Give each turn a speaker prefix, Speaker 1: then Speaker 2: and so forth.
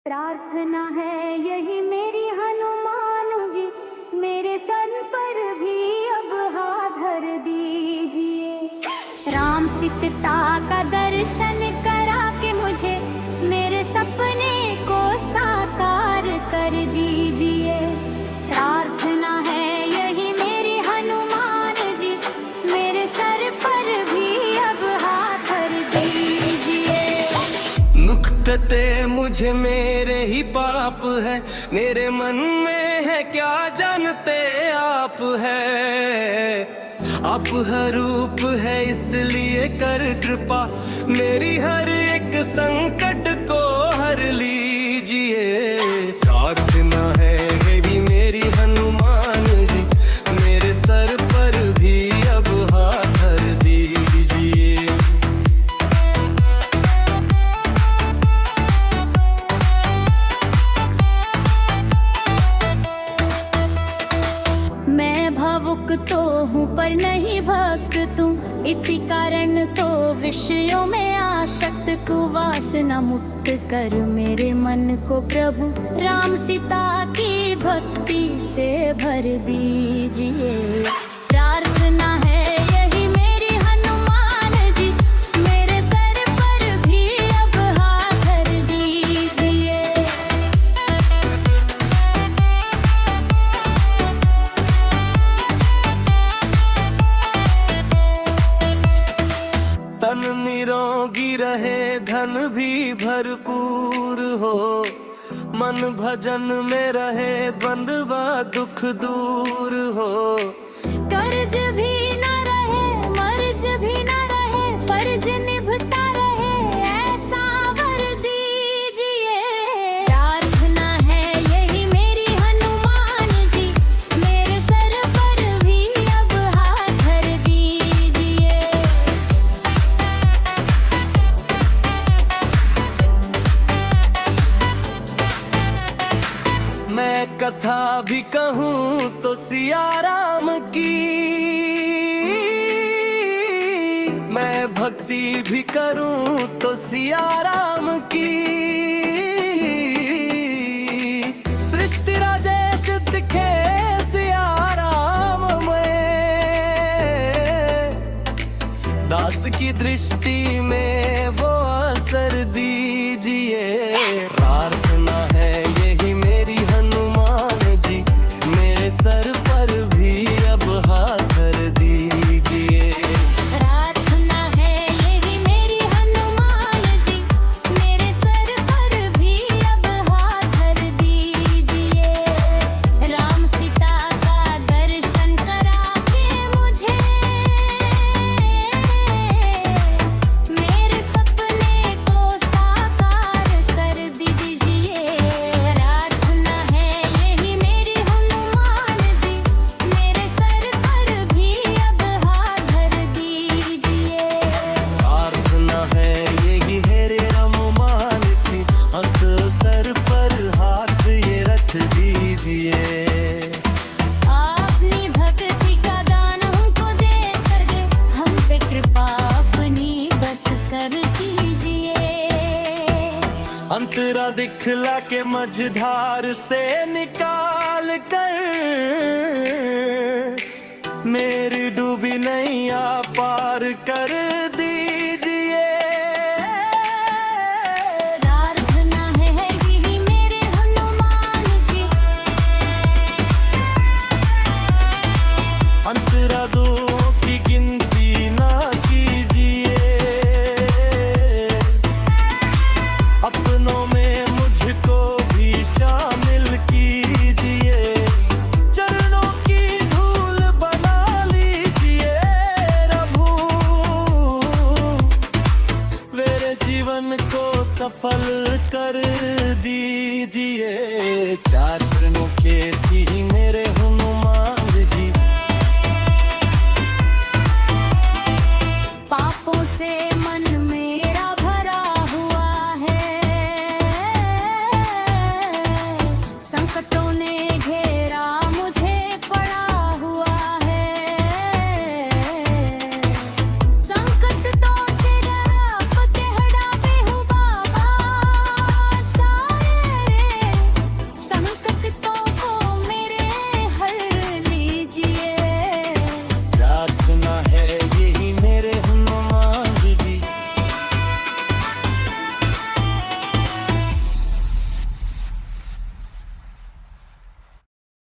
Speaker 1: प्रार्थना है यही मेरी हनुमान जी, मेरे तन पर भी अब हाथ धर दीजिए। राम सीता का दर्शन करा के मुझे मेरे सपने को साकार कर दीजिए। प्रार्थना है यही मेरी हनुमान जी, मेरे सर पर भी अब हाथ धर दीजिए।
Speaker 2: नुक्ते मुझे मेरे ही पाप है, मेरे मन में है क्या जानते आप है। आप हर रूप है इसलिए कर कृपा, मेरी हर एक संकट को हर लीजिए। प्रार्थना है ये भी मेरी हनुमान जी, मेरे सर पर भी अब हाथ धर दीजिए।
Speaker 1: मैं भावुक तो हूँ पर नहीं भक्त तू, इसी कारण तो विषयों में आसक्त। कुवासना मुक्त कर मेरे मन को प्रभु, राम सीता की भक्ति से भर दीजिए। प्रार्थना है यही मेरी हनुमान जी, मेरे सर पर भी अब हाथ धर दीजिए।
Speaker 2: तन निरोगी रहे धन भी भरपूर हो, मन भजन में रहे द्वंद्व दुख दूर हो।
Speaker 1: कर्ज भी न रहे मर्ज भी न रहे, फर्ज निभता रहे ऐसा वर दीजिए। प्रार्थना है यही मेरी हनुमान जी, मेरे सर पर भी अब हाथ धर दीजिए।
Speaker 2: मैं कथा भी कहूँ तो सिया राम की, मैं भक्ति भी करूँ तो सिया राम की। सृष्टि राजेश दिखे सिया राम में, दास की दृष्टि में वो असर दीजिए। प्रार्थना है यही मेरी हनुमान जी, मेरे सर पर भी अब हाथ धर दीजिए।
Speaker 1: प्रार्थना है यही मेरी हनुमान जी, मेरे सर पर भी अब हाथ धर दीजिए। राम सीता का दर्शन करा के मुझे मेरे सपने को साकार कर दीजिए। प्रार्थना है यही मेरी हनुमान जी, मेरे सर पर भी अब हाथ धर दीजिए।
Speaker 2: प्रार्थना है यही है रे हनुमान की, अंत सर पर हाथ ये रख दीजिए।
Speaker 1: अपनी भक्ति का दान हमको दे कर दे, हम पे कृपा अपनी बस कर दीजिए।
Speaker 2: अंतरा दिखला के मझधार से निकाल कर, मेरी डूबी नैया पार कर दीजिए।
Speaker 1: प्रार्थना है यही मेरे हनुमान जी,
Speaker 2: अंतरा दो की गिनती ना कीजिए, अपनों में मुझको भी शामिल कीजिए। चरणों की धूल बना लीजिए प्रभु, मेरे जीवन को सफल कर दीजिए।